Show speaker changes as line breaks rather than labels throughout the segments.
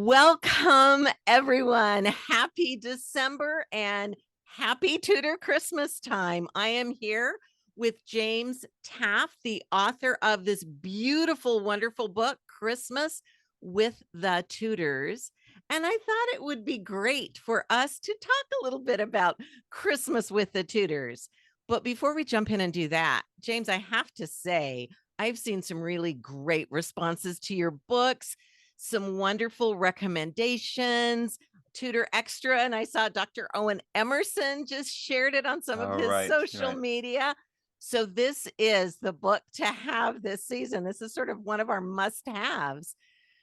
Welcome, everyone. Happy December and happy Tudor Christmas time. I am here with James Taffe, the author of this beautiful, wonderful book, Christmas with the Tudors. And I thought it would be great for us to talk a little bit about Christmas with the Tudors. But before we jump in and do that, James, I have to say, I've seen some really great responses to your books, some wonderful recommendations, Tudor Extra, and I saw Dr. Owen Emerson just shared it on some of
Oh,
his
right,
social
right.
media. So this is the book to have this season. This is sort of one of our must-haves.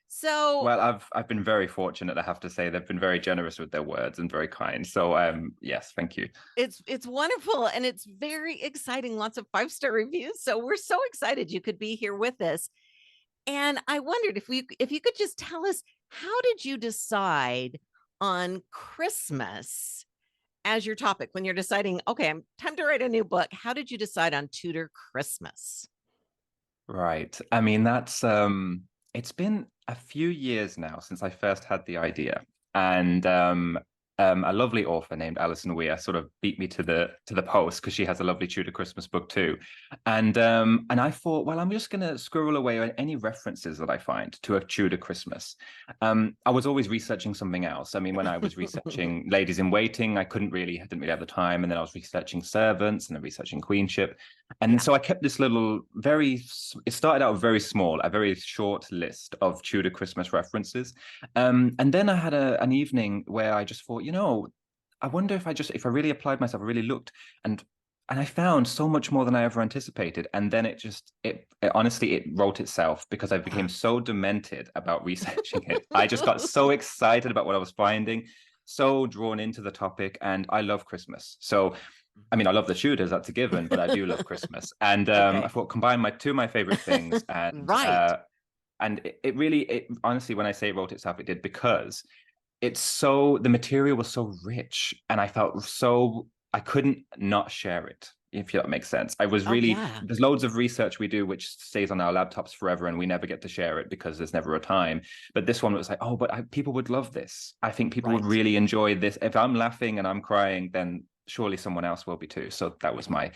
So
Well, I've been very fortunate, I have to say. They've been very generous with their words and very kind. So, yes, thank you.
it's wonderful and it's very exciting. Lots of five-star reviews. So we're so excited you could be here with us. And I wondered if you could just tell us, how did you decide on Christmas as your topic when you're deciding, okay, I'm time to write a new book? How did you decide on Tudor Christmas?
Right. I mean, it's been a few years now since I first had the idea. And a lovely author named Alison Weir sort of beat me to the post because she has a lovely Tudor Christmas book too. And I thought, well, I'm just gonna squirrel away on any references that I find to a Tudor Christmas. I was always researching something else. I mean, when I was researching ladies in waiting, I didn't really have the time. And then I was researching servants and then researching queenship. And
Yeah.
so I kept this it started out very small, a very short list of Tudor Christmas references. And then I had an evening where I just thought, I wonder if I really applied myself, I really looked, and I found so much more than I ever anticipated. And then it honestly, it wrote itself because I became
Yeah.
so demented about researching it. I just got so excited about what I was finding, so drawn into the topic, and I love Christmas. So I mean, I love the Tudors, that's a given, but I do love Christmas. And I
Okay.
thought combine my two of my favorite things,
Right.
and it honestly, when I say it wrote itself, it did because the material was so rich, and I couldn't not share it, if that makes sense.
Oh, yeah.
There's loads of research we do which stays on our laptops forever, and we never get to share it because there's never a time. But this one was like, oh, but people would love this. I think people would
Right.
really enjoy this. If I'm laughing and I'm crying, then surely someone else will be too. So that was my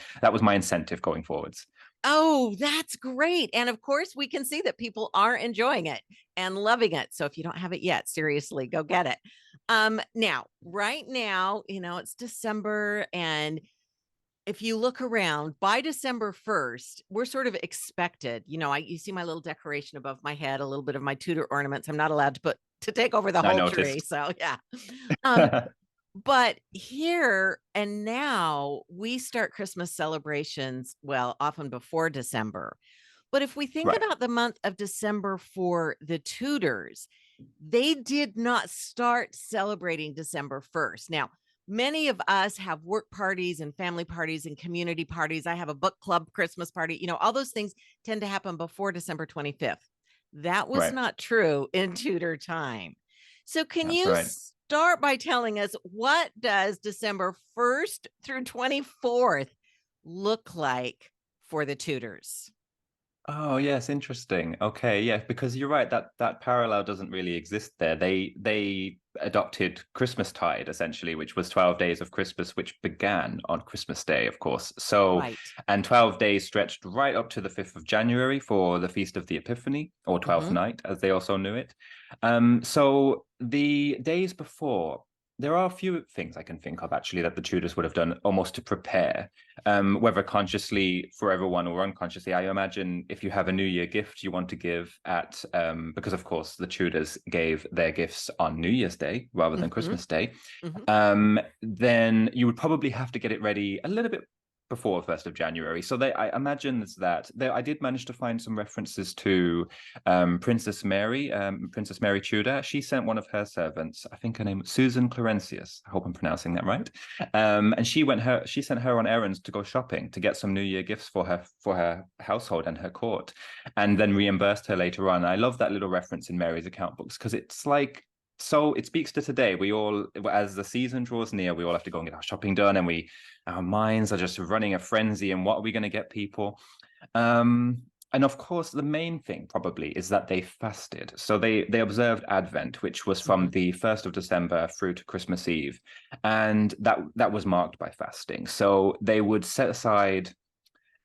incentive going forwards.
Oh, that's great. And of course, we can see that people are enjoying it and loving it. So if you don't have it yet, seriously, go get it. Now, right now, it's December, and if you look around by December 1st, we're sort of expected. You see my little decoration above my head, a little bit of my Tudor ornaments. I'm not allowed to take over the
I
whole tree.
noticed.
So yeah. Um, but here and now, we start Christmas celebrations, well, often before December. But if we think
Right.
about the month of December for the Tudors, they did not start celebrating December 1st. Now, many of us have work parties and family parties and community parties. I have a book club Christmas party. All those things tend to happen before December 25th. That was
Right.
not true in Tudor time. So can
That's
you
right.
start by telling us, what does December 1st through 24th look like for the Tudors?
Oh, yes, interesting. Okay, yeah, because you're right, that parallel doesn't really exist there. They adopted Christmastide essentially, which was 12 days of Christmas, which began on Christmas Day, of course. So,
Right.
and 12 days stretched right up to the 5th of January for the Feast of the Epiphany, or Twelfth
Hmm.
Night, as they also knew it. So the days before, there are a few things I can think of actually that the Tudors would have done almost to prepare, whether consciously for everyone or unconsciously. I imagine if you have a New Year gift you want to give because of course the Tudors gave their gifts on New Year's Day rather than
Hmm.
Christmas Day,
Hmm.
then you would probably have to get it ready a little bit before 1st of January. So I imagine I did manage to find some references to Princess Mary Tudor. She sent one of her servants, I think her name was Susan Clarencius. I hope I'm pronouncing that right. And she sent her on errands to go shopping to get some New Year gifts for her household and her court, and then reimbursed her later on. I love that little reference in Mary's account books because it's like, so it speaks to today. We all, as the season draws near, we all have to go and get our shopping done, and our minds are just running a frenzy. And what are we going to get people? And of course, the main thing probably is that they fasted. So they observed Advent, which was from the 1st of December through to Christmas Eve. And that was marked by fasting. So they would set aside,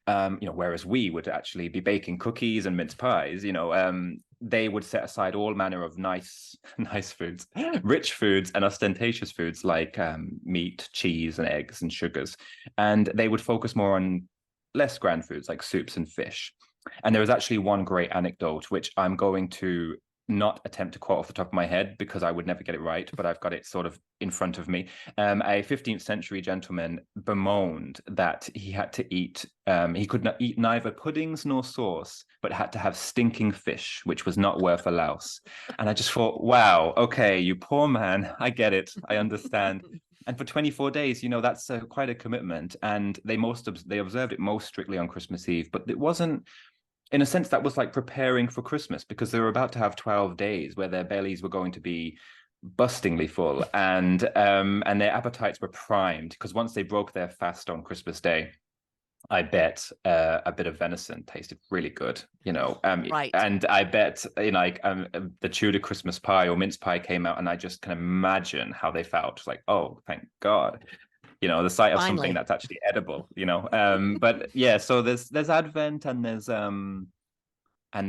whereas we would actually be baking cookies and mince pies, they would set aside all manner of nice foods, rich foods and ostentatious foods like meat, cheese, and eggs and sugars. And they would focus more on less grand foods like soups and fish. And there was actually one great anecdote, which I'm going to not attempt to quote off the top of my head because I would never get it right, but I've got it sort of in front of me. A 15th century gentleman bemoaned that he had to eat, he could not eat neither puddings nor sauce, but had to have stinking fish, which was not worth a louse. And I just thought, wow, okay, you poor man, I get it, I understand. And for 24 days, that's quite a commitment. And they observed it most strictly on Christmas Eve, but it wasn't, in a sense, that was like preparing for Christmas because they were about to have 12 days where their bellies were going to be bustingly full and their appetites were primed because once they broke their fast on Christmas Day, I bet a bit of venison tasted really good,
Right.
And I bet, the Tudor Christmas pie or mince pie came out, and I just can imagine how they felt. Like, oh, thank God, the sight of something that's actually edible, But yeah, so there's Advent and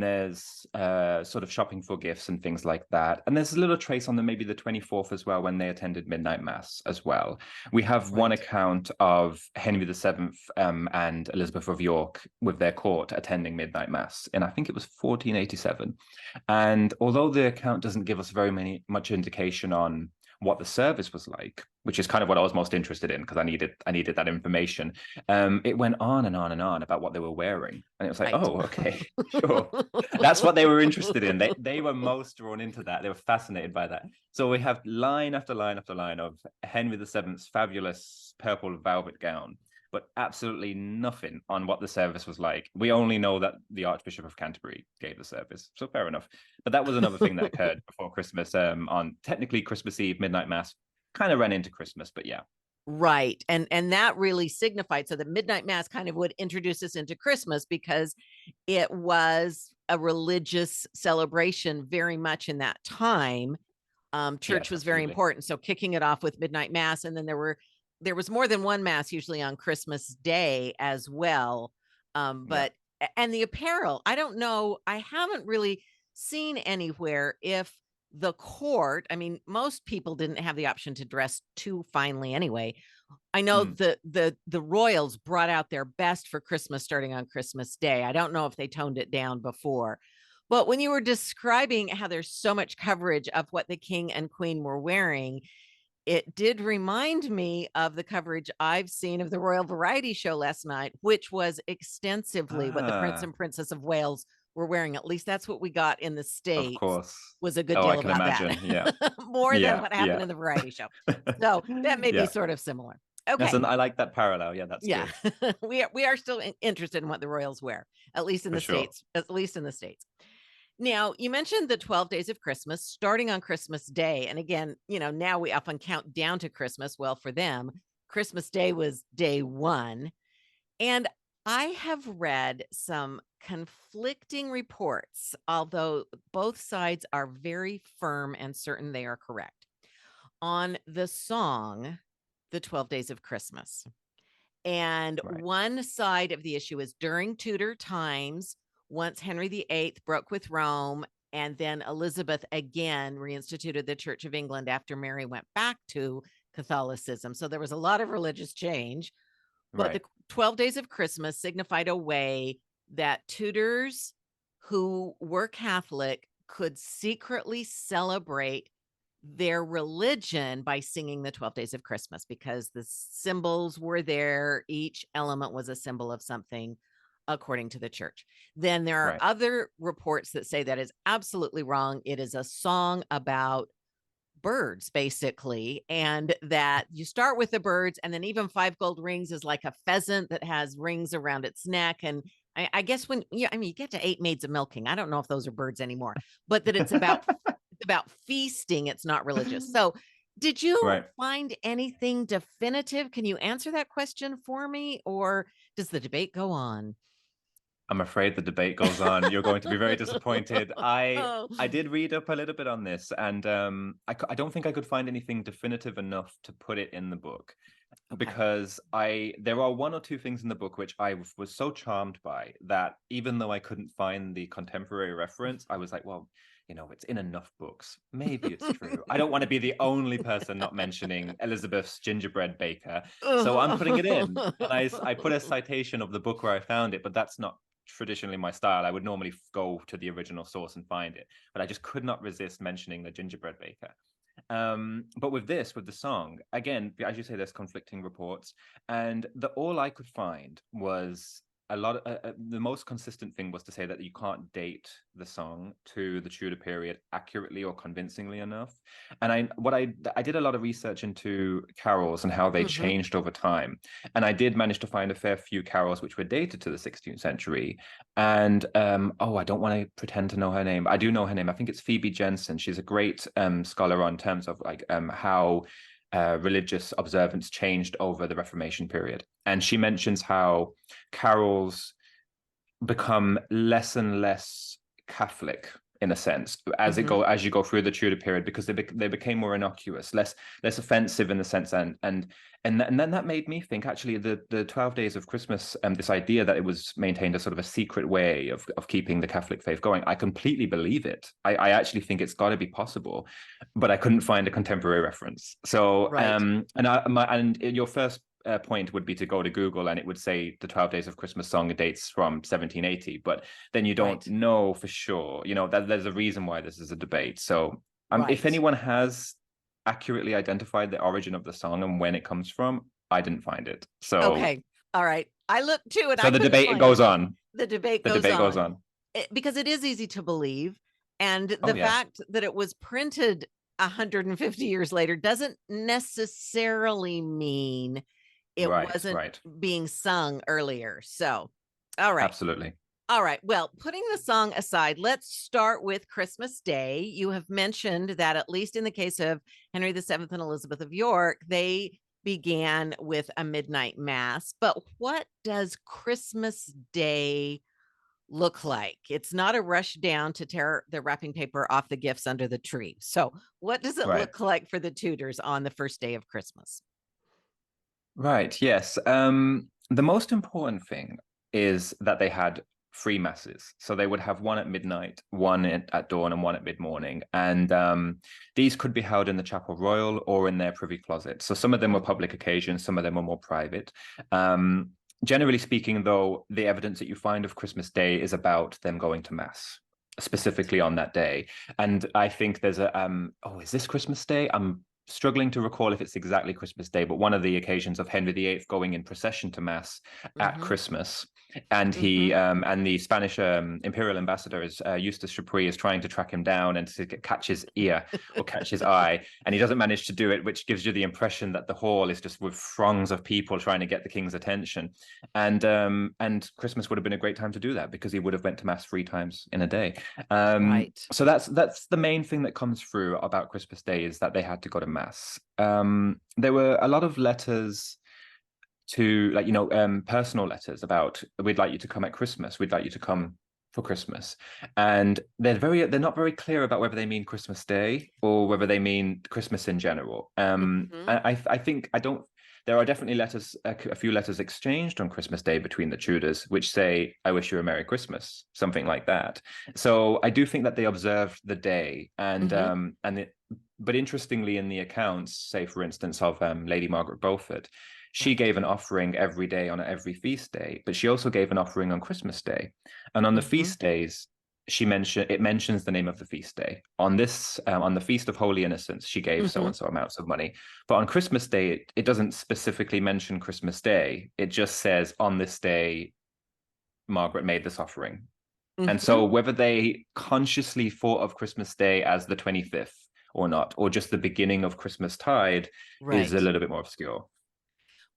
there's sort of shopping for gifts and things like that. And there's a little trace on maybe the 24th as well, when they attended midnight mass as well. We have one account of Henry VII and Elizabeth of York with their court attending midnight mass, and I think it was 1487. And although the account doesn't give us much indication on what the service was like, which is kind of what I was most interested in because I needed that information. It went on and on and on about what they were wearing, and it was like, oh, okay, sure, that's what they were interested in. They were most drawn into that. They were fascinated by that. So we have line after line after line of Henry VII's fabulous purple velvet gown, but absolutely nothing on what the service was like. We only know that the Archbishop of Canterbury gave the service, so fair enough. But that was another thing that occurred before Christmas, on technically Christmas Eve, midnight mass, kind of ran into Christmas, but yeah.
Right. And that really signified, so the midnight mass kind of would introduce us into Christmas because it was a religious celebration very much in that time. Church
Yes,
was very
absolutely.
important. So kicking it off with midnight mass, and then there was more than one mass usually on Christmas Day as well. But and the apparel, I don't know, I haven't really seen anywhere if the court, I mean, most people didn't have the option to dress too finely anyway. I know the royals brought out their best for Christmas starting on Christmas Day. I don't know if they toned it down before. But when you were describing how there's so much coverage of what the king and queen were wearing, it did remind me of the coverage I've seen of the Royal Variety Show last night, which was extensively what the Prince and Princess of Wales were wearing. At least that's what we got in the
Of
States,
course.
was a good
Oh, I
deal
can
about
imagine.
that.
Yeah.
More than what happened
Yeah.
in the variety show. So that may be
Yeah.
sort of similar. Okay.
I like that parallel. Yeah, that's
Yeah.
good.
We are still interested in what the royals wear, at least in
For
the
sure.
States, at least in the States. Now, you mentioned the 12 days of Christmas starting on Christmas Day. And again, now we often count down to Christmas. Well, for them, Christmas Day was day one. And I have read some conflicting reports, although both sides are very firm and certain they are correct, on the song, The 12 Days of Christmas. And one side of the issue is during Tudor times, once Henry VIII broke with Rome, and then Elizabeth again reinstituted the Church of England after Mary went back to Catholicism. So there was a lot of religious change. But the 12 Days of Christmas signified a way that Tudors who were Catholic could secretly celebrate their religion by singing the 12 Days of Christmas, because the symbols were there. Each element was a symbol of something according to the church. Then there are other reports that say that is absolutely wrong. It is a song about birds, basically, and that you start with the birds, and then even 5 gold rings is like a pheasant that has rings around its neck. And I guess you get to 8 maids of milking. I don't know if those are birds anymore, but that it's about feasting. It's not religious. So did you find anything definitive? Can you answer that question for me, or does the debate go on?
I'm afraid the debate goes on. You're going to be very disappointed.
Oh,
I did read up a little bit on this, and I don't think I could find anything definitive enough to put it in the book,
okay.
because there are one or two things in the book which I was so charmed by that even though I couldn't find the contemporary reference, I was like, well, it's in enough books. Maybe it's true. I don't want to be the only person not mentioning Elizabeth's gingerbread baker. So I'm putting it in. And I put a citation of the book where I found it, but that's not traditionally my style. I would normally go to the original source and find it, but I just could not resist mentioning the gingerbread baker. But with the song, again, as you say, there's conflicting reports, and all I could find was the most consistent thing was to say that you can't date the song to the Tudor period accurately or convincingly enough. And I did a lot of research into carols and how they
Mhm.
changed over time, and I did manage to find a fair few carols which were dated to the 16th century. And I don't want to pretend to know her name. I do know her name. I think it's Phoebe Jensen. She's a great scholar on terms of how religious observance changed over the Reformation period. And she mentions how carols become less and less Catholic in a sense
Mhm.
as you go through the Tudor period, because they became more innocuous, less offensive in the sense, and then that made me think, actually, the 12 days of Christmas, this idea that it was maintained as sort of a secret way of keeping the Catholic faith going, I completely believe it. I actually think it's got to be possible, but I couldn't find a contemporary reference. So
Right.
and your first point would be to go to Google and it would say the 12 Days of Christmas song dates from 1780, but then you don't
Right.
know for sure. That there's a reason why this is a debate. So if
Right.
anyone has accurately identified the origin of the song and when it comes from, I didn't find it. So
Okay. All right. I looked too, and
so
I
the
couldn't
debate
find it.
goes on.
The debate
The
goes
debate goes
on
on.
because it is easy to believe. And
Oh
the
yeah.
fact that it was printed 150 years later doesn't necessarily mean it
Right,
wasn't
right.
being sung earlier. So, all right.
Absolutely.
All right. Well, putting the song aside, let's start with Christmas Day. You have mentioned that, at least in the case of Henry VII and Elizabeth of York, they began with a midnight mass. But what does Christmas Day look like? It's not a rush down to tear the wrapping paper off the gifts under the tree. So, what does it
Right.
look like for the Tudors on the first day of Christmas?
Right, yes. The most important thing is that they had three masses. So they would have one at midnight, one at dawn, and one at mid-morning. And these could be held in the Chapel Royal or in their privy closet. So some of them were public occasions, some of them were more private. Generally speaking, though, the evidence that you find of Christmas Day is about them going to mass,
Right.
specifically on that day. And I think there's is this Christmas Day? I'm struggling to recall if it's exactly Christmas Day, but one of the occasions of Henry VIII going in procession to mass at
Mm-hmm.
Christmas, and
Mm-hmm.
he and the Spanish imperial ambassador is Eustace Chapuis is trying to track him down and to catch his ear or catch his eye, and he doesn't manage to do it, which gives you the impression that the hall is just with throngs of people trying to get the king's attention, and Christmas would have been a great time to do that because he would have went to mass 3 times in a day.
Right.
So that's the main thing that comes through about Christmas Day, is that they had to go to mass. There were a lot of letters to, personal letters about, we'd like you to come at Christmas, we'd like you to come for Christmas, and they're not very clear about whether they mean Christmas Day or whether they mean Christmas in general.
Mm-hmm.
I think I don't. There are definitely a few letters exchanged on Christmas Day between the Tudors, which say, "I wish you a Merry Christmas," something like that. So I do think that they observed the day,
Mm-hmm.
but interestingly, in the accounts, say for instance of Lady Margaret Beaufort, she
Right.
gave an offering every day on every feast day, but she also gave an offering on Christmas Day. And on the
Mm-hmm.
feast days, it mentions the name of the feast day. On the Feast of Holy Innocents, she gave so
Mm-hmm.
and so amounts of money. But on Christmas Day, it doesn't specifically mention Christmas Day. It just says, on this day, Margaret made this offering. And
Mm-hmm.
so whether they consciously thought of Christmas Day as the 25th or not, or just the beginning of Christmas tide, is a
Right.
little bit more obscure.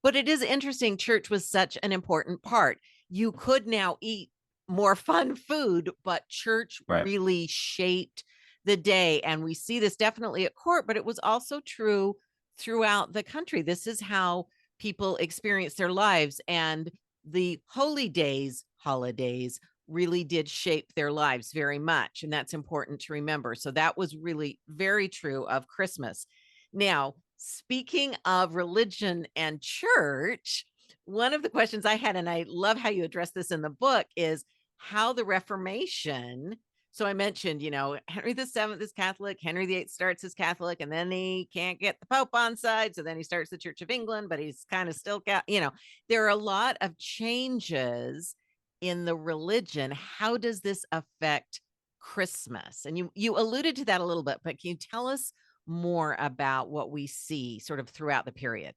But it is interesting. Church was such an important part. You could now eat more fun food, but church
Right.
really shaped the day. And we see this definitely at court, but it was also true throughout the country. This is how people experience their lives. And the holy days holidays really did shape their lives very much. And that's important to remember. So that was really very true of Christmas. Now, speaking of religion and church, one of the questions I had, and I love how you address this in the book, is how the Reformation. So I mentioned, Henry VII is Catholic, Henry VIII starts as Catholic, and then he can't get the Pope on side. So then he starts the Church of England, but he's kind of still, there are a lot of changes in the religion. How does this affect Christmas? And you alluded to that a little bit, but can you tell us more about what we see sort of throughout the period?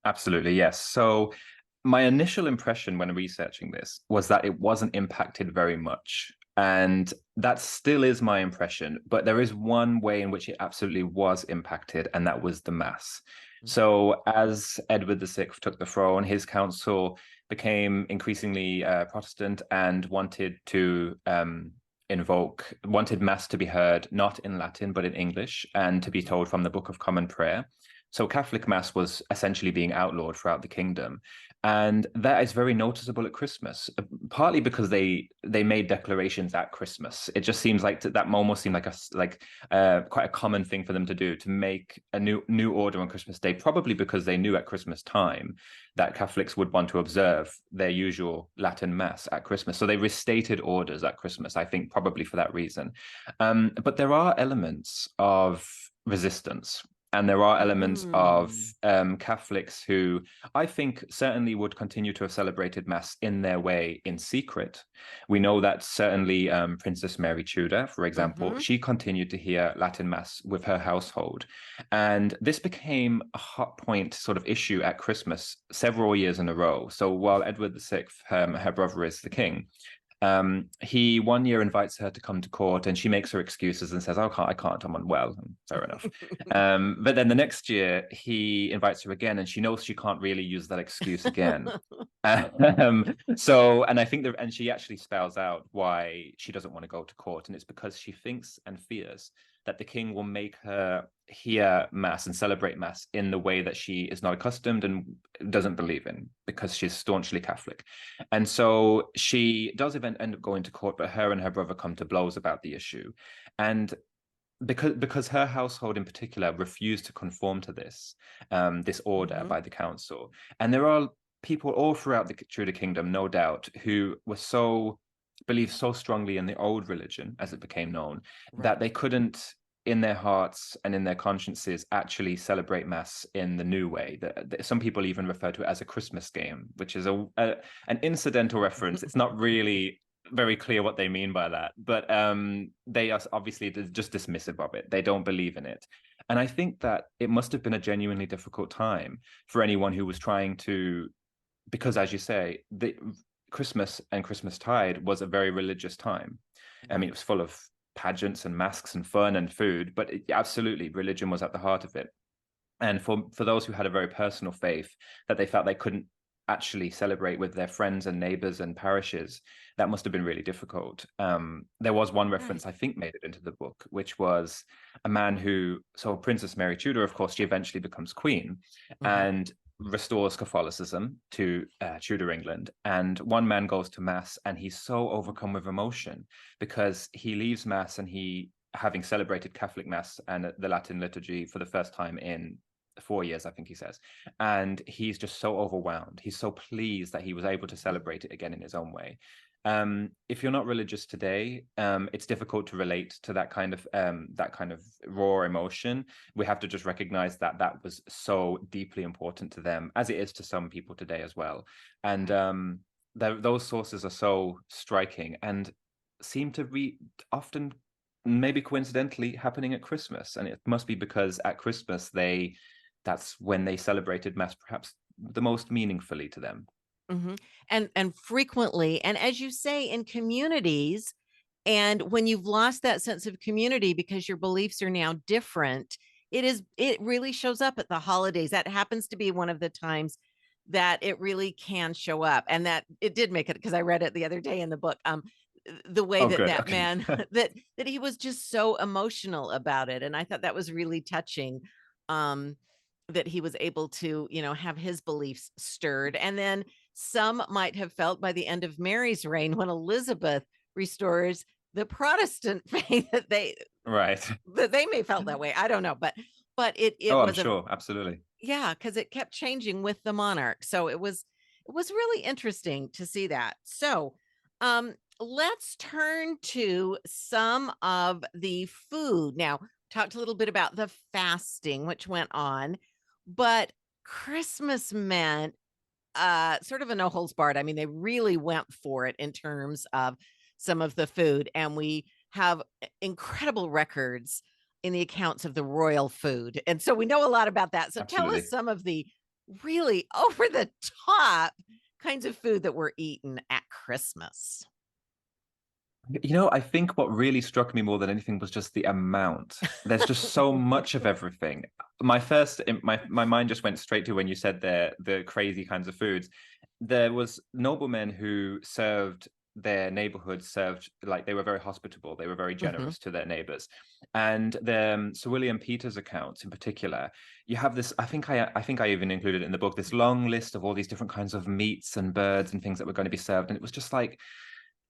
Absolutely, yes. So my initial impression when researching this was that it wasn't impacted very much. And that still is my impression. But there is one way in which it absolutely was impacted, and that was the Mass. So as Edward VI took the throne, his council became increasingly Protestant and wanted to wanted Mass to be heard not in Latin, but in English, and to be told from the Book of Common Prayer. So Catholic Mass was essentially being outlawed throughout the kingdom. And that is very noticeable at Christmas, partly because they made declarations at Christmas. It just seems like that almost seemed like quite a common thing for them to do, to make a new order on Christmas Day, probably because they knew at Christmas time that Catholics would want to observe their usual Latin Mass at Christmas. So they restated orders at Christmas, I think probably for that reason. But there are elements of resistance. And there are elements of Catholics who I think certainly would continue to have celebrated Mass in their way in secret. We know that certainly Princess Mary Tudor, for example, she continued to hear Latin Mass with her household. And this became a hot point sort of issue at Christmas several years in a row. So while Edward VI, her brother, is the king, he one year invites her to come to court, and she makes her excuses and says, "Oh, I can't, I'm unwell." Fair enough. But then the next year he invites her again, and she knows she can't really use that excuse again. And I think and she actually spells out why she doesn't want to go to court, and it's because she thinks and fears that the king will make her hear Mass and celebrate Mass in the way that she is not accustomed and doesn't believe in, because she's staunchly Catholic. And so she does end up going to court, but her and her brother come to blows about the issue. And because her household in particular refused to conform to this order by the council. And there are people all throughout the Tudor kingdom, no doubt, who were believed so strongly in the old religion, as it became known, that they couldn't, in their hearts and in their consciences, actually celebrate Mass in the new way. Some people even refer to it as a Christmas game, which is an incidental reference. It's not really very clear what they mean by that, but they are obviously just dismissive of it. They don't believe in it. And I think that it must have been a genuinely difficult time for anyone who was trying to, because as you say, the Christmas and Christmastide was a very religious time. I mean, it was full of pageants and masks and fun and food, but absolutely religion was at the heart of it. And for those who had a very personal faith that they felt they couldn't actually celebrate with their friends and neighbors and parishes, that must have been really difficult. There was one reference I think made it into the book, which was a man so Princess Mary Tudor, of course, she eventually becomes queen and restores Catholicism to Tudor England. And one man goes to Mass and he's so overcome with emotion because he leaves Mass, and having celebrated Catholic Mass and the Latin liturgy for the first time in 4 years, I think he says, and he's just so overwhelmed. He's so pleased that he was able to celebrate it again in his own way. If you're not religious today, it's difficult to relate to that kind of raw emotion. We have to just recognize that that was so deeply important to them, as it is to some people today as well. And those sources are so striking and seem to be often, maybe coincidentally, happening at Christmas. And it must be because at Christmas that's when they celebrated Mass perhaps the most meaningfully to them.
And frequently, and as you say, in communities, and when you've lost that sense of community because your beliefs are now different, it really shows up at the holidays. That happens to be one of the times that it really can show up, and that it did make it, because I read it the other day in the book. The way
Oh,
that
good.
that
Okay.
man that he was just so emotional about it, and I thought that was really touching. Um, that he was able to, have his beliefs stirred. And then some might have felt by the end of Mary's reign, when Elizabeth restores the Protestant faith,
Right.
that they may felt that way. I don't know, but it
Oh, I'm
was a
sure. Absolutely.
yeah, because it kept changing with the monarch. So it was really interesting to see that. So let's turn to some of the food. Now, talked a little bit about the fasting, which went on, but Christmas meant sort of a no holds barred. I mean, they really went for it in terms of some of the food, and we have incredible records in the accounts of the royal food. And so we know a lot about that. So tell us
Absolutely.
some of the really over the top kinds of food that were eaten at Christmas.
I think what really struck me more than anything was just the amount. There's just so much of everything. My mind just went straight to when you said the crazy kinds of foods. There was noblemen who served their neighborhood, served like they were very hospitable. They were very
Mhm.
generous to their neighbors. And the Sir William Peters accounts in particular, you have this, I think I even included it in the book, this long list of all these different kinds of meats and birds and things that were going to be served. And it was just like,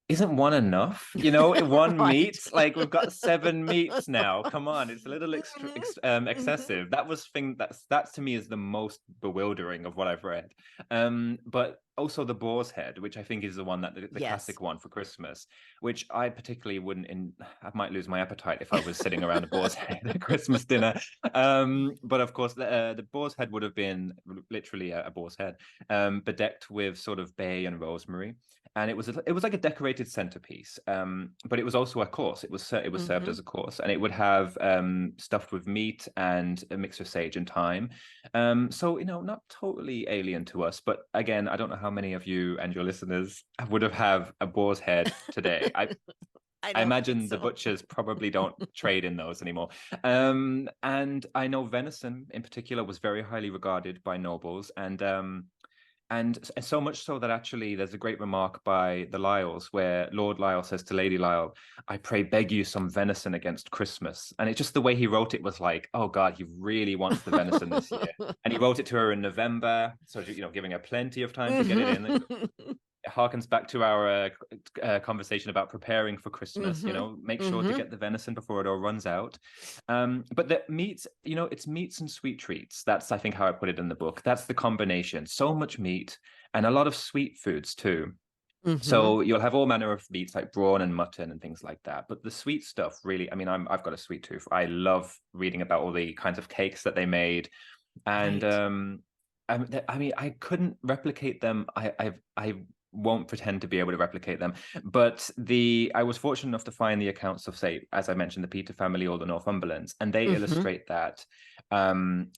isn't one enough? One
Right.
meat, like we've got seven meats now. Come on, it's a little
Mhm. Mhm.
excessive. That's to me is the most bewildering of what I've read. But also the boar's head, which I think is the one that the
Yes.
classic one for Christmas, which I particularly wouldn't. I might lose my appetite if I was sitting around a boar's head at Christmas dinner. But of course, the boar's head would have been literally a boar's head, bedecked with sort of bay and rosemary, and it was like a decorated centerpiece, but it was also a course. It was served
Mhm.
as a course, and it would have stuffed with meat and a mix of sage and thyme. So not totally alien to us, but again, I don't know how many of you and your listeners would have a boar's head today.
I
I
don't think
imagine the
so.
butchers probably don't trade in those anymore. And I know venison in particular was very highly regarded by nobles, and so much so that actually there's a great remark by the Lyells where Lord Lyell says to Lady Lyell, I pray beg you some venison against Christmas. And it's just the way he wrote it was like, oh God, he really wants the venison this year. And he wrote it to her in November, so giving her plenty of time to get it in.
Mhm.
It harkens back to our conversation about preparing for Christmas.
Mhm.
Make sure to
Mhm.
get the venison before it all runs out. But the meats, it's meats and sweet treats. That's, I think, how I put it in the book. That's the combination. So much meat and a lot of sweet foods too.
Mhm.
So you'll have all manner of meats like brawn and mutton and things like that. But the sweet stuff, really, I mean, I've got a sweet tooth. I love reading about all the kinds of cakes that they made, and
Right.
I mean, I couldn't replicate them. I won't pretend to be able to replicate them, but I was fortunate enough to find the accounts of, say, as I mentioned, the Peter family or the Northumberlands, and they
Mhm.
illustrate that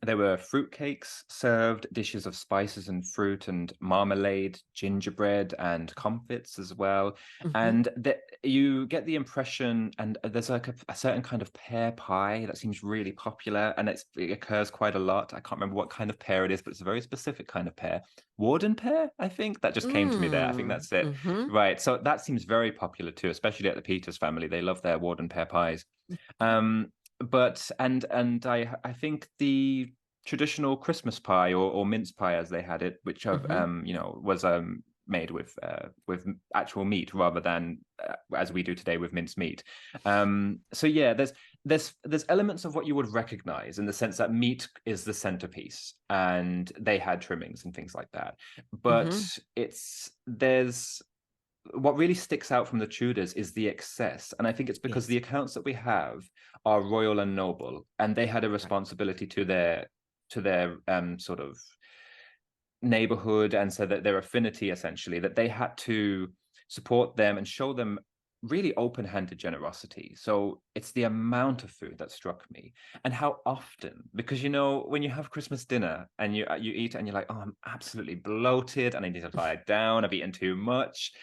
there were fruit cakes served, dishes of spices and fruit and marmalade, gingerbread and comfits as well,
Mhm.
and that you get the impression, and there's like a certain kind of pear pie that seems really popular, and it occurs quite a lot. I can't remember what kind of pear it is, but it's a very specific kind of pear. Warden pear, I think that just came to me there. I think
Mm.
that's it.
Mhm.
Right. So that seems very popular too, especially at the Peters family. They love their Warden pear pies. Um, but and I think the traditional Christmas pie or mince pie as they had it, which
Mhm.
was made with actual meat rather than as we do today with mince meat. So yeah, there's elements of what you would recognize in the sense that meat is the centerpiece, and they had trimmings and things like that. But
Mhm.
it's there's what really sticks out from the Tudors is the excess. And I think it's because the
Yes.
accounts that we have are royal and noble, and they had a
Right.
responsibility to their sort of neighborhood, and so that their affinity essentially, that they had to support them and show them really open-handed generosity. So it's the amount of food that struck me, and how often, because when you have Christmas dinner and you eat and you're like, oh, I'm absolutely bloated and I need to lie down, I've eaten too much,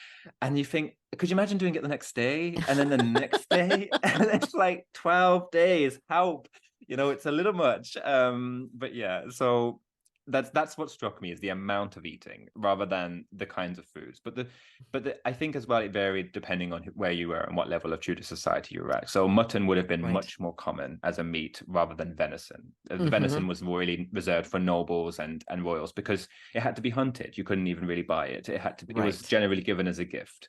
and you think, could you imagine doing it the next day and then the next day? And it's like 12 days, help. It's a little much. But yeah, so that's what struck me, is the amount of eating rather than the kinds of foods. But I think as well it varied depending on where you were and what level of Tudor society you were at. So mutton would have been
Right.
much more common as a meat rather than venison. The
Mm-hmm.
venison was really reserved for nobles and royals because it had to be hunted. You couldn't even really buy it. It was
Right.
generally given as a gift.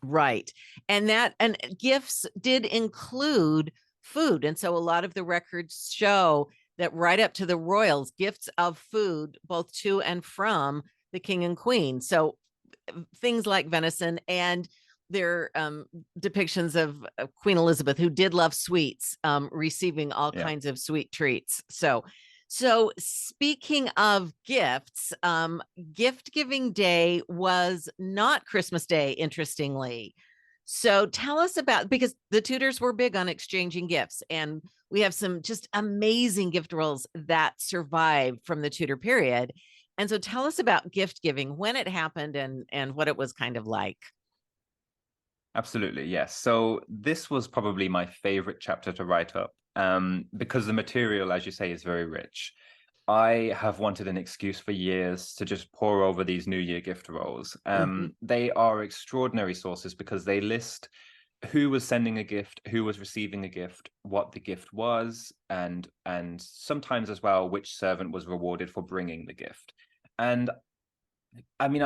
Right. And gifts did include food. And so a lot of the records show that right up to the royals, gifts of food, both to and from the king and queen. So things like venison, and their depictions of Queen Elizabeth, who did love sweets, receiving all
Yeah.
kinds of sweet treats. So speaking of gifts, gift giving day was not Christmas Day, interestingly. So tell us about, because the Tudors were big on exchanging gifts, and we have some just amazing gift rolls that survived from the Tudor period. And so tell us about gift giving, when it happened, and what it was kind of like.
Absolutely, yes. So this was probably my favorite chapter to write up, because the material, as you say, is very rich. I have wanted an excuse for years to just pour over these New Year gift rolls.
Mhm.
They are extraordinary sources because they list who was sending a gift, who was receiving a gift, what the gift was, and sometimes as well which servant was rewarded for bringing the gift. And I mean,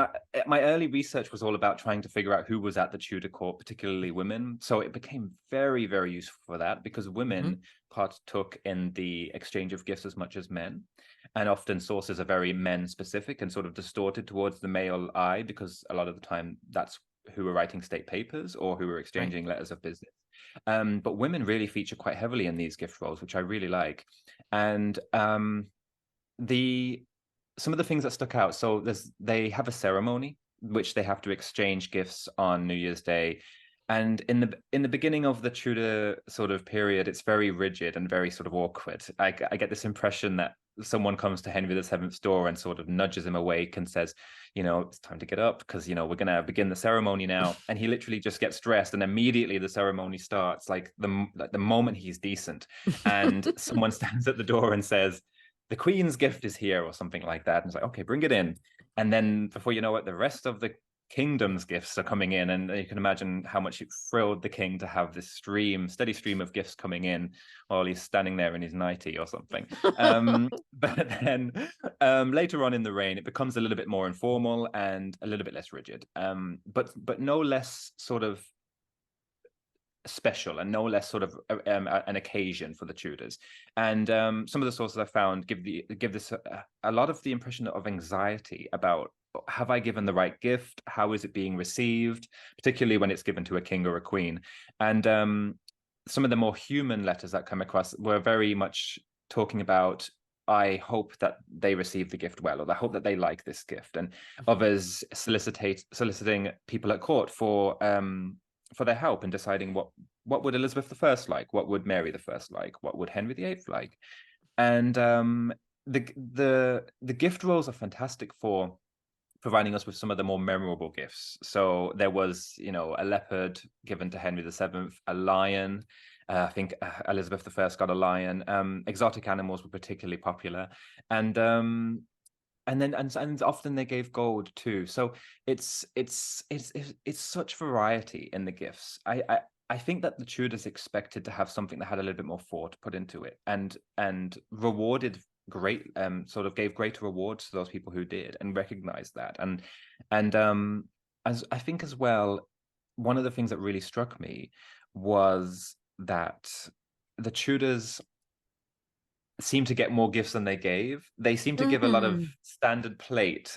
my early research was all about trying to figure out who was at the Tudor court, particularly women. So it became very, very useful for that because
Mhm.
women partook in the exchange of gifts as much as men. And often sources are very men specific and sort of distorted towards the male eye because a lot of the time that's who were writing state papers or who were
Right.
exchanging letters of business. But women really feature quite heavily in these gift roles, which I really like. And the some of the things that stuck out. So they have a ceremony which they have to exchange gifts on New Year's Day. And in the beginning of the Tudor sort of period, it's very rigid and very sort of awkward. I get this impression that someone comes to Henry VII's door and sort of nudges him awake and says, it's time to get up because we're gonna begin the ceremony now. And he literally just gets dressed, and immediately the ceremony starts, like the moment he's decent. And someone stands at the door and says, the Queen's gift is here, or something like that. And it's like, okay, bring it in. And then before you know it, the rest of the kingdom's gifts are coming in. And you can imagine how much it thrilled the king to have this steady stream of gifts coming in while he's standing there in his nightie or something. But then later on in the reign, it becomes a little bit more informal and a little bit less rigid, but no less sort of special and no less sort of an occasion for the Tudors. And some of the sources I found give this a lot of the impression of anxiety about, have I given the right gift? How is it being received? Particularly when it's given to a king or a queen. And some of the more human letters that come across were very much talking about, I hope that they receive the gift well, or I hope that they like this gift. And others soliciting people at court for their help in deciding what would Elizabeth I like, what would Mary I like, what would Henry VIII like. And the gift rolls are fantastic for providing us with some of the more memorable gifts. So there was, a leopard given to Henry VII, a lion. I think Elizabeth I got a lion. Exotic animals were particularly popular, and then and often they gave gold too. So it's such variety in the gifts. I think that the Tudors expected to have something that had a little bit more thought put into it, and rewarded sort of gave greater rewards to those people who did, and recognized that. And as I think as well, one of the things that really struck me was that the Tudors seem to get more gifts than they gave. They seem to give a lot of
Mm.
standard plate,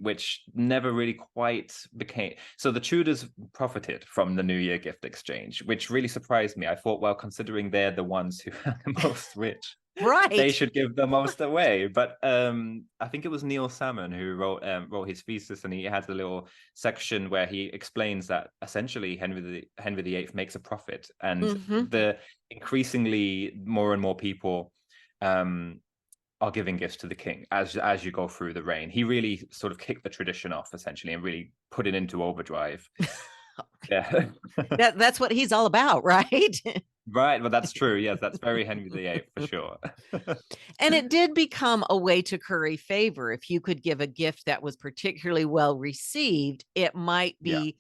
which never really quite became. So the Tudors profited from the New Year gift exchange, which really surprised me. I thought, well, considering they're the ones who are the most rich, they
Right.
should give the most away. But I think it was Neil Salmon who wrote his thesis, and he has a little section where he explains that essentially Henry VIII makes a profit, and
Hmm.
the increasingly more and more people are giving gifts to the king as you go through the reign. He really sort of kicked the tradition off essentially and really put it into overdrive. Yeah.
That's what he's all about, right?
Right. Well, that's true. Yes, that's very Henry VIII for sure.
And it did become a way to curry favor. If you could give a gift that was particularly well received, it might
Yeah,
be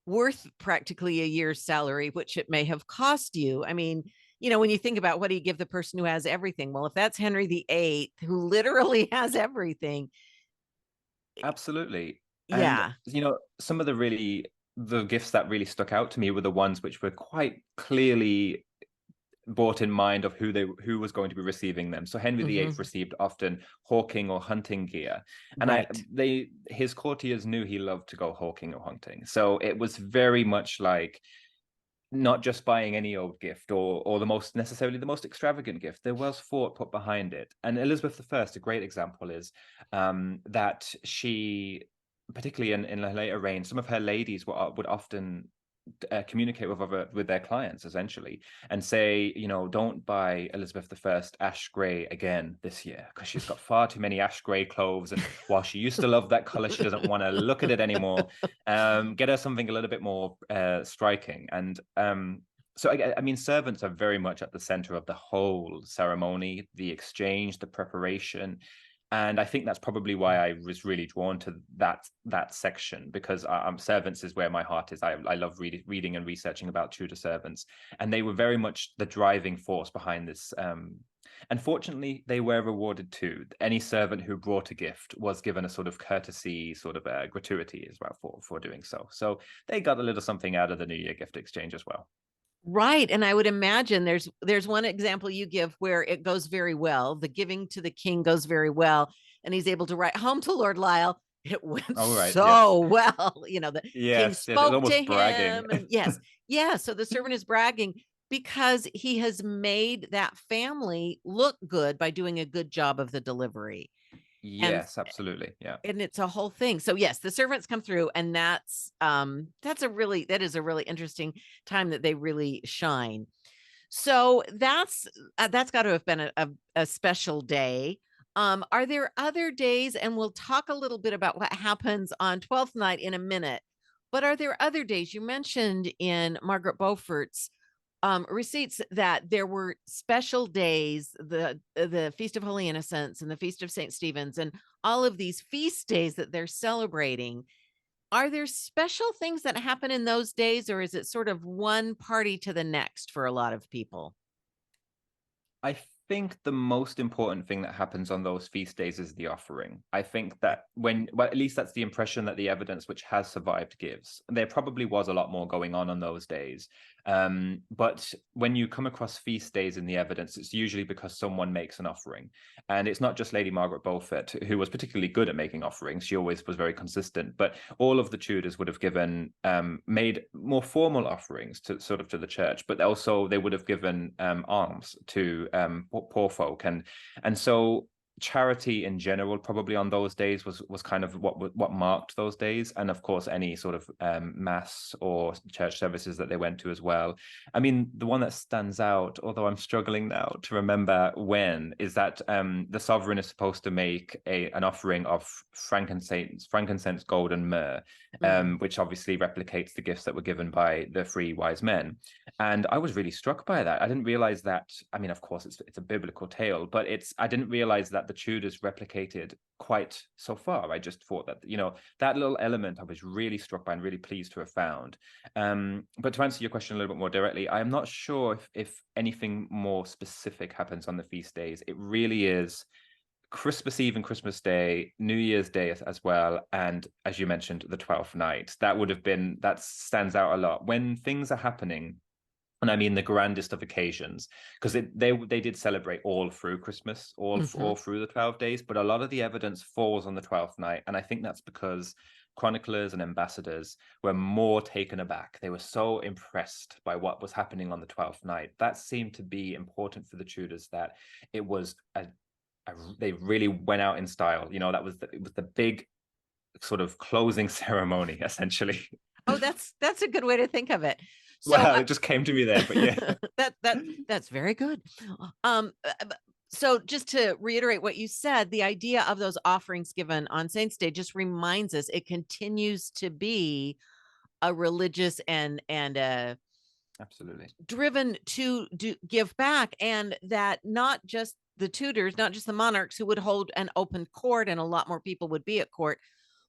worth practically a year's salary, which it may have cost you. I mean, when you think about what do you give the person who has everything? Well, if that's Henry VIII, who literally has everything,
absolutely. And
yeah.
some of the gifts that really stuck out to me were the ones which were quite clearly brought in mind of who was going to be receiving them. So Henry VIII
Hmm.
received often hawking or hunting gear, and
Right.
his courtiers knew he loved to go hawking or hunting. So it was very much like not just buying any old gift or the most extravagant gift. There was thought put behind it. And Elizabeth I, a great example is that she, particularly in her later reign, some of her ladies would often communicate with their clients essentially and say, don't buy Elizabeth I ash gray again this year because she's got far too many ash gray clothes, and while she used to love that color, she doesn't want to look at it anymore. Get her something a little bit more striking. And so I mean, servants are very much at the center of the whole ceremony, the exchange, the preparation. And I think that's probably why I was really drawn to that section, because servants is where my heart is. I love reading and researching about Tudor servants, and they were very much the driving force behind this. Unfortunately, they were rewarded too. Any servant who brought a gift was given a sort of courtesy, sort of a gratuity as well for doing so. So they got a little something out of the New Year gift exchange as well.
Right. And I would imagine there's one example you give where it goes very well. The giving to the king goes very well. And he's able to write home to Lord Lisle. It went
All right. Yes.
so well. The king
Yes. Yes. It's
spoke to
almost bragging.
him. And yes, yeah. So the servant is bragging because he has made that family look good by doing a good job of the delivery. And
Yes. Absolutely. Yeah.
it's a whole thing. So yes, the servants come through, and that is a really interesting time that they really shine. So that's got to have been a special day. Are there other days, and we'll talk a little bit about what happens on Twelfth Night in a minute, but are there other days? You mentioned in Margaret Beaufort's receipts that there were special days, the Feast of Holy Innocents and the Feast of St. Stephen's, and all of these feast days that they're celebrating. Are there special things that happen in those days, or is it sort of one party to the next for a lot of people?
I think the most important thing that happens on those feast days is the offering. I think that well, at least that's the impression that the evidence which has survived gives. There probably was a lot more going on those days. But when you come across feast days in the evidence, it's usually because someone makes an offering. And it's not just Lady Margaret Beaufort, who was particularly good at making offerings. She always was very consistent. But all of the Tudors would have made more formal offerings to the church, but also they would have given alms to poor folk. And so charity in general probably on those days was kind of what marked those days, and of course any sort of mass or church services that they went to as well. I mean, the one that stands out, although I'm struggling now to remember when, is that the sovereign is supposed to make an offering of frankincense, gold, and myrrh,
Mhm.
which obviously replicates the gifts that were given by the three wise men. And I was really struck by that. I didn't realize that. I mean, of course, it's a biblical tale, but I didn't realize that the Tudors replicated quite so far. I just thought that, that little element I was really struck by and really pleased to have found. But to answer your question a little bit more directly, I am not sure if anything more specific happens on the feast days. It really is Christmas Eve and Christmas Day, New Year's Day as well, and as you mentioned, the 12th night. That stands out a lot when things are happening, and I mean the grandest of occasions, because they did celebrate all through Christmas,
Mhm.
all through the 12 days, but a lot of the evidence falls on the 12th night, and I think that's because chroniclers and ambassadors were more taken aback. They were so impressed by what was happening on the 12th night. That seemed to be important for the Tudors, that it was they really went out in style. It was the big sort of closing ceremony, essentially.
Oh, that's a good way to think of it. So
Well, it just came to me there, but yeah.
that's very good. So just to reiterate what you said, the idea of those offerings given on Saints Day just reminds us it continues to be a religious and
Absolutely.
driven to give back, and that not just the Tudors, not just the monarchs who would hold an open court and a lot more people would be at court,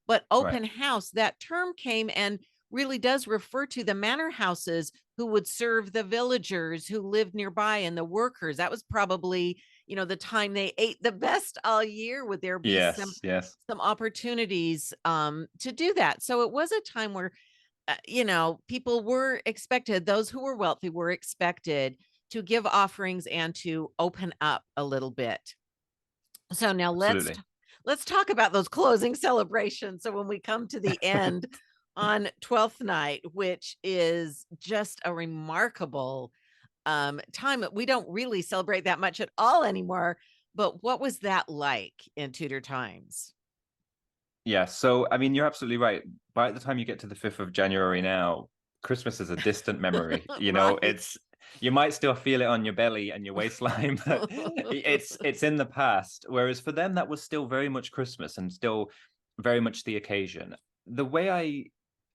but
Right.
open house, that term came and really does refer to the manor houses who would serve the villagers who lived nearby and the workers. That was probably, the time they ate the best all year. Would there be
Yes. Yes.
some opportunities to do that? So it was a time where people were expected, those who were wealthy were expected to give offerings and to open up a little bit. So now
Absolutely.
let's talk about those closing celebrations. So when we come to the end on Twelfth Night, which is just a remarkable time that we don't really celebrate that much at all anymore. But what was that like in Tudor times?
Yeah, so I mean, you're absolutely right. By the time you get to the 5th of January now, Christmas is a distant memory.
Right.
It's you might still feel it on your belly and your waistline, but it's in the past. Whereas for them, that was still very much Christmas and still very much the occasion. The way I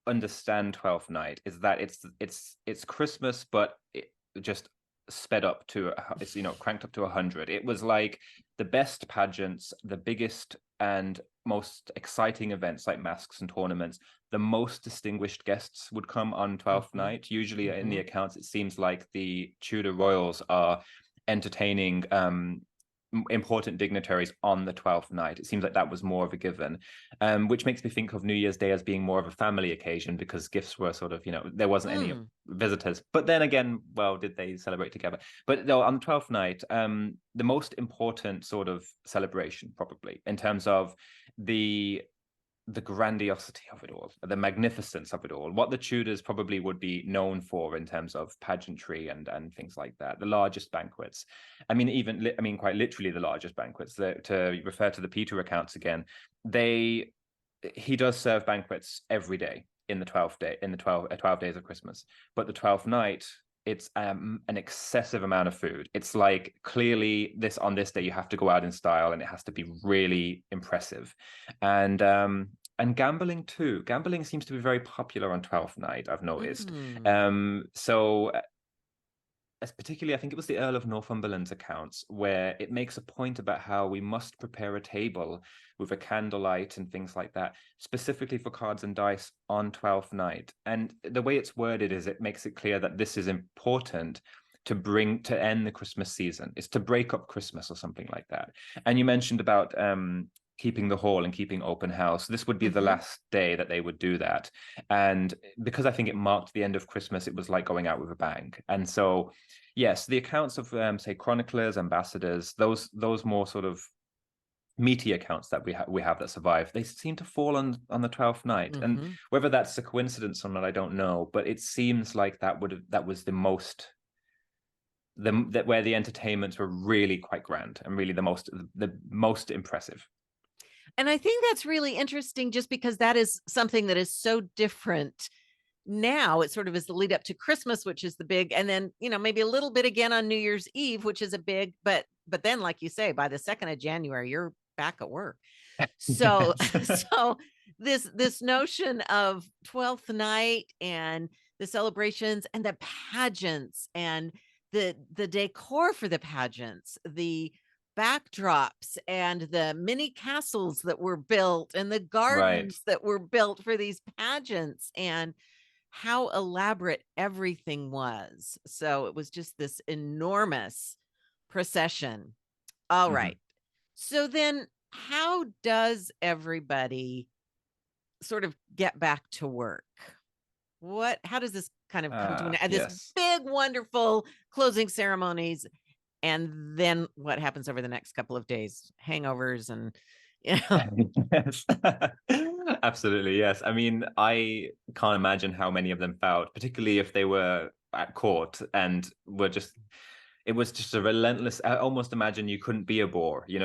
understand Twelfth Night is that it's Christmas, but it just sped up to it's cranked up to 100. It was like the best pageants, the biggest and most exciting events like masks and tournaments. The most distinguished guests would come on Twelfth
Mhm,
Night. Usually in the
mhm.
accounts, it seems like the Tudor royals are entertaining important dignitaries on the 12th night. It seems like that was more of a given, which makes me think of New Year's Day as being more of a family occasion because gifts were sort of, there wasn't any
Mm.
visitors. But then again, well, did they celebrate together? But no, on the 12th night, the most important sort of celebration, probably in terms of the the grandiosity of it all, the magnificence of it all, what the Tudors probably would be known for in terms of pageantry and things like that. The largest banquets. I mean, quite literally the largest banquets. To refer to the Peter accounts again, he does serve banquets every day in the 12th day in the 12 days of Christmas, but the 12th night. It's an excessive amount of food. It's like clearly on this day you have to go out in style and it has to be really impressive. And gambling too. Gambling seems to be very popular on Twelfth Night, I've noticed.
Mm.
So as particularly, I think it was the Earl of Northumberland's accounts where it makes a point about how we must prepare a table with a candlelight and things like that, specifically for cards and dice on Twelfth Night. And the way it's worded is it makes it clear that this is important to end the Christmas season. It's to break up Christmas or something like that. And you mentioned about keeping the hall and keeping open house. This would be the
Mhm.
last day that they would do that. And because I think it marked the end of Christmas, it was like going out with a bang. And so, yes, the accounts of, say, chroniclers, ambassadors, those more sort of meaty accounts that we have that survive, they seem to fall on the 12th night. And
Mhm.
whether that's a coincidence or not, I don't know. But it seems like that was the most that where the entertainments were really quite grand and really the most impressive.
And I think that's really interesting just because that is something that is so different now. It sort of is the lead up to Christmas, which is the big, and then, maybe a little bit again on New Year's Eve, which is a big, but then like you say, by the 2nd of January, you're back at work. So
Yes.
so this notion of Twelfth Night and the celebrations and the pageants and the decor for the pageants, the backdrops and the mini castles that were built and the
Right.
gardens that were built for these pageants and how elaborate everything was. So it was just this enormous procession. All
Mhm.
right. So then how does everybody sort of get back to work? How does this kind of come to an end? This
Yes.
big, wonderful closing ceremonies. And then what happens over the next couple of days? Hangovers and, you know,
Yes. Absolutely, yes. I mean, I can't imagine how many of them felt, particularly if they were at court and were just it was just a relentless. I almost imagine you couldn't be a bore. You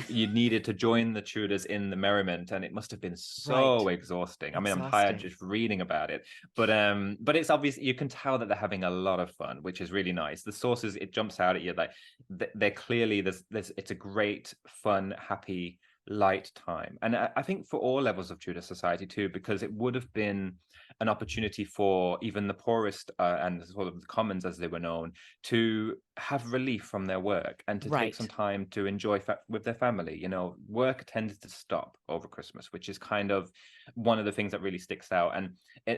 needed to join the Tudors in the merriment, and it must have been so
right.
exhausting. I mean, I'm tired
Exhausting.
just reading about it, but it's obvious you can tell that they're having a lot of fun, which is really nice. The sources, it jumps out at you like they're clearly there's it's a great, fun, happy light time. And I think for all levels of Tudor society too, because it would have been an opportunity for even the poorest and sort of the commons, as they were known, to have relief from their work and to take some
Right.
time to enjoy with their family. You know, work tended to stop over Christmas, which is kind of one of the things that really sticks out. And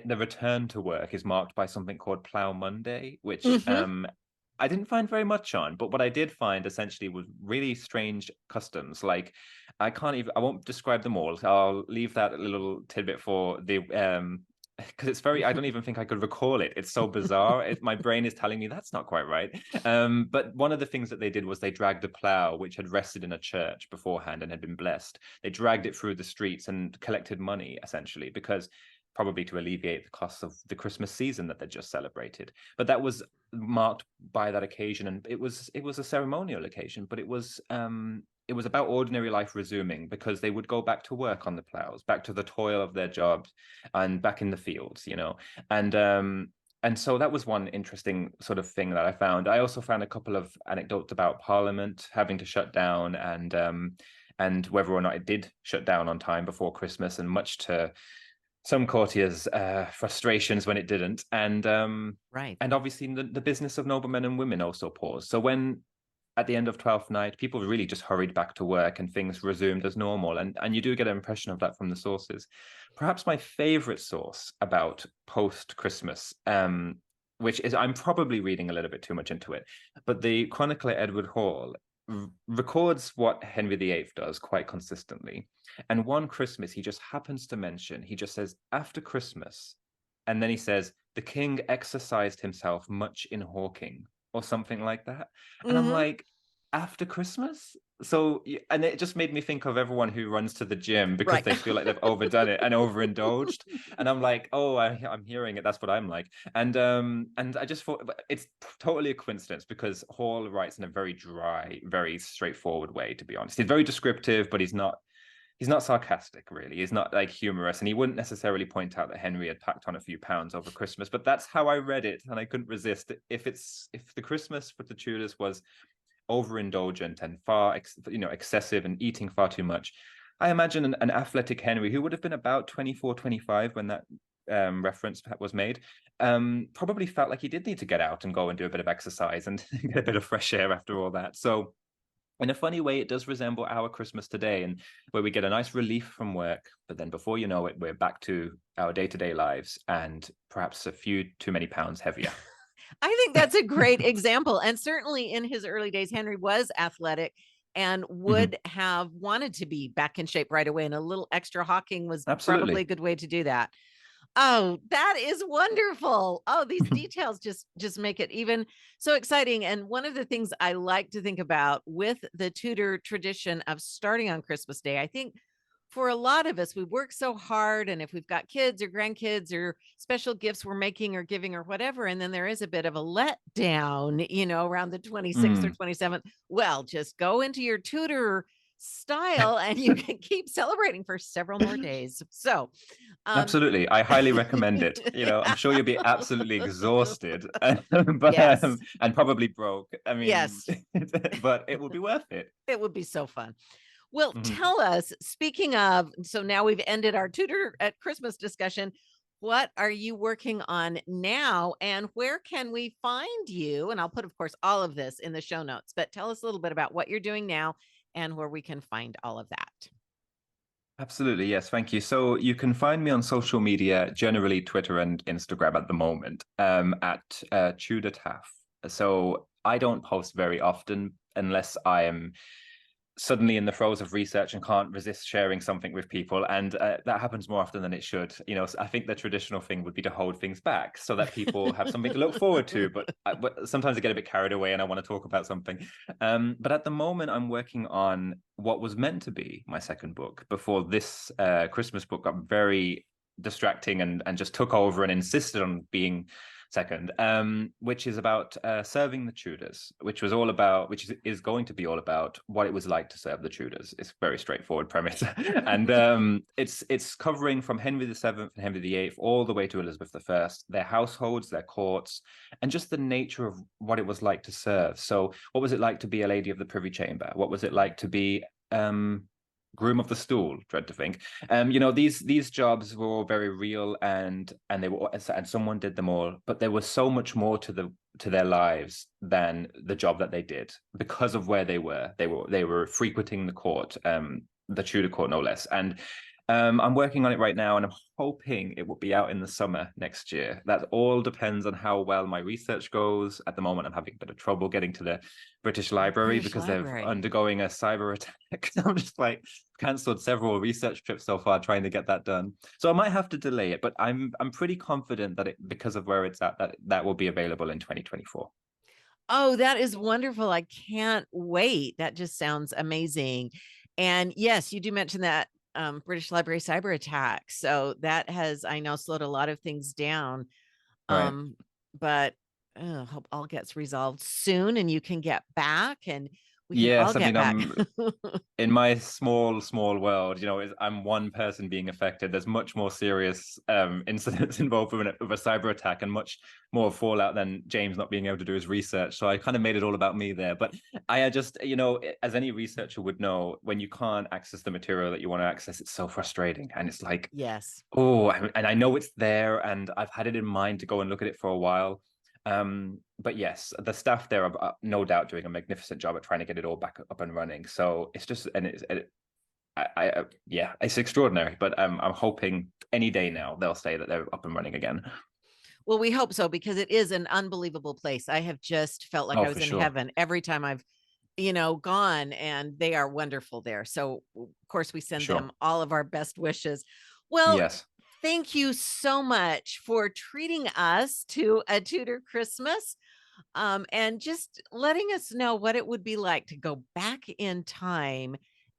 the return to work is marked by something called Plough Monday, which
Hmm.
I didn't find very much on, but what I did find essentially was really strange customs. Like, I won't describe them all. I'll leave that little tidbit for the because it's very, I don't even think I could recall it. It's so bizarre. My brain is telling me that's not quite right. But one of the things that they did was they dragged a plow which had rested in a church beforehand and had been blessed. They dragged it through the streets and collected money, essentially, because probably to alleviate the costs of the Christmas season that they just celebrated. But that was marked by that occasion, and it was a ceremonial occasion, but it was about ordinary life resuming, because they would go back to work on the plows, back to the toil of their jobs, and back in the fields, you know. And so that was one interesting sort of thing that I found. I also found a couple of anecdotes about Parliament having to shut down, and whether or not it did shut down on time before Christmas, and much to some courtiers' frustrations when it didn't,
Right.
and obviously the business of noblemen and women also paused. So when at the end of Twelfth Night, people really just hurried back to work and things resumed as normal, and you do get an impression of that from the sources. Perhaps my favorite source about post Christmas, which is, I'm probably reading a little bit too much into it, but the chronicler Edward Hall records what Henry VIII does quite consistently. And one Christmas, he just happens to mention, he just says, after Christmas. And then he says, the king exercised himself much in hawking, or something like that. And I'm
Hmm.
like, after Christmas? So, and it just made me think of everyone who runs to the gym because
Right.
they feel like they've overdone it and overindulged. And I'm like, oh, I'm hearing it. That's what I'm like. And I just thought it's totally a coincidence, because Hall writes in a very dry, very straightforward way, to be honest. He's very descriptive, but he's not sarcastic, really. He's not like humorous, and he wouldn't necessarily point out that Henry had packed on a few pounds over Christmas. But that's how I read it, and I couldn't resist. If the Christmas for the Tudors was overindulgent and excessive and eating far too much, I imagine an athletic Henry, who would have been about 24, 25 when that reference was made, probably felt like he did need to get out and go and do a bit of exercise and get a bit of fresh air after all that. So in a funny way, it does resemble our Christmas today, and where we get a nice relief from work, but then before you know it, we're back to our day-to-day lives and perhaps a few too many pounds heavier.
I think that's a great example. And certainly in his early days, Henry was athletic and
Mhm.
would have wanted to be back in shape right away. And a little extra hawking was probably a
Absolutely.
good way to do that. Oh, that is wonderful. Oh, these details just make it even so exciting. And one of the things I like to think about with the Tudor tradition of starting on Christmas Day, I think for a lot of us, we work so hard. And if we've got kids or grandkids or special gifts we're making or giving or whatever, and then there is a bit of a letdown, around the 26th or
Mm.
27th, well, just go into your Tudor style and you can keep celebrating for several more days. So, um,
Absolutely. I highly recommend it. You know, I'm sure you'll be absolutely exhausted, but
yes,
and probably broke. I mean,
yes,
but it will be worth it.
it would be so fun. Well,
Mhm.
tell us, speaking of, so now we've ended our Tudor at Christmas discussion. What are you working on now and where can we find you? And I'll put, of course, all of this in the show notes, but tell us a little bit about what you're doing now and where we can find all of that.
Absolutely, yes, thank you. So you can find me on social media, generally Twitter and Instagram at the moment, at Tudor Taff. So I don't post very often unless I am suddenly in the throes of research and can't resist sharing something with people, and that happens more often than it should. I think the traditional thing would be to hold things back so that people have something to look forward to, but sometimes I get a bit carried away and I want to talk about something. But at the moment I'm working on what was meant to be my second book before this Christmas book got very distracting and just took over and insisted on being second, which is about serving the Tudors, which is going to be all about what it was like to serve the Tudors. It's a very straightforward premise, and it's covering from Henry VII and Henry VIII all the way to Elizabeth I, their households, their courts, and just the nature of what it was like to serve. So, what was it like to be a lady of the Privy Chamber? What was it like to be groom of the stool, dread to think. These jobs were all very real, and they were, and someone did them all, but there was so much more to their lives than the job that they did because of where they were. They were frequenting the court, the Tudor court, no less. And I'm working on it right now, and I'm hoping it will be out in the summer next year. That all depends on how well my research goes. At the moment, I'm having a bit of trouble getting to the British Library because they're undergoing a cyber attack. I'm just like cancelled several research trips so far trying to get that done. So I might have to delay it, but I'm pretty confident that because of where it's at, that will be available in 2024.
Oh, that is wonderful. I can't wait. That just sounds amazing. And yes, you do mention that British Library cyber attack. So that has, I know, slowed a lot of things down.
Right.
But hope all gets resolved soon and you can get back and we can all
Yes, I
get
mean,
back.
in my small world, I'm one person being affected. There's much more serious incidents involved with a cyber attack and much more fallout than James not being able to do his research. So I kind of made it all about me there. But I just, as any researcher would know, when you can't access the material that you want to access, it's so frustrating. And it's like,
yes.
Oh, and I know it's there, and I've had it in mind to go and look at it for a while. But yes, the staff there are no doubt doing a magnificent job at trying to get it all back up and running. So it's just, and it's extraordinary. But I'm hoping any day now they'll say that they're up and running again.
Well, we hope so, because it is an unbelievable place. I have just felt like I was in heaven every time I've, gone, and they are wonderful there. So of course we send them all of our best wishes. Well,
yes.
Thank you so much for treating us to a Tudor Christmas, and just letting us know what it would be like to go back in time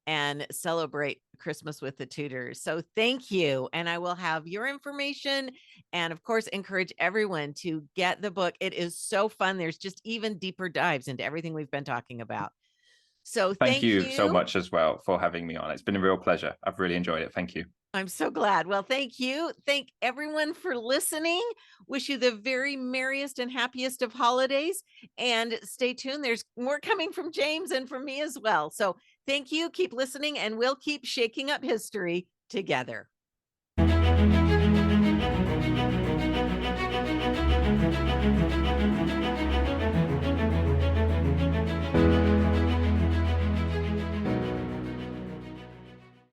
and celebrate Christmas with the Tudors. So thank you. And I will have your information and, of course, encourage everyone to get the book. It is so fun. There's just even deeper dives into everything we've been talking about. So
thank you so much as well for having me on. It's been a real pleasure. I've really enjoyed it. Thank you.
I'm so glad. Well, thank you. Thank everyone for listening. Wish you the very merriest and happiest of holidays, and stay tuned. There's more coming from James and from me as well. So thank you. Keep listening, and we'll keep shaking up history together.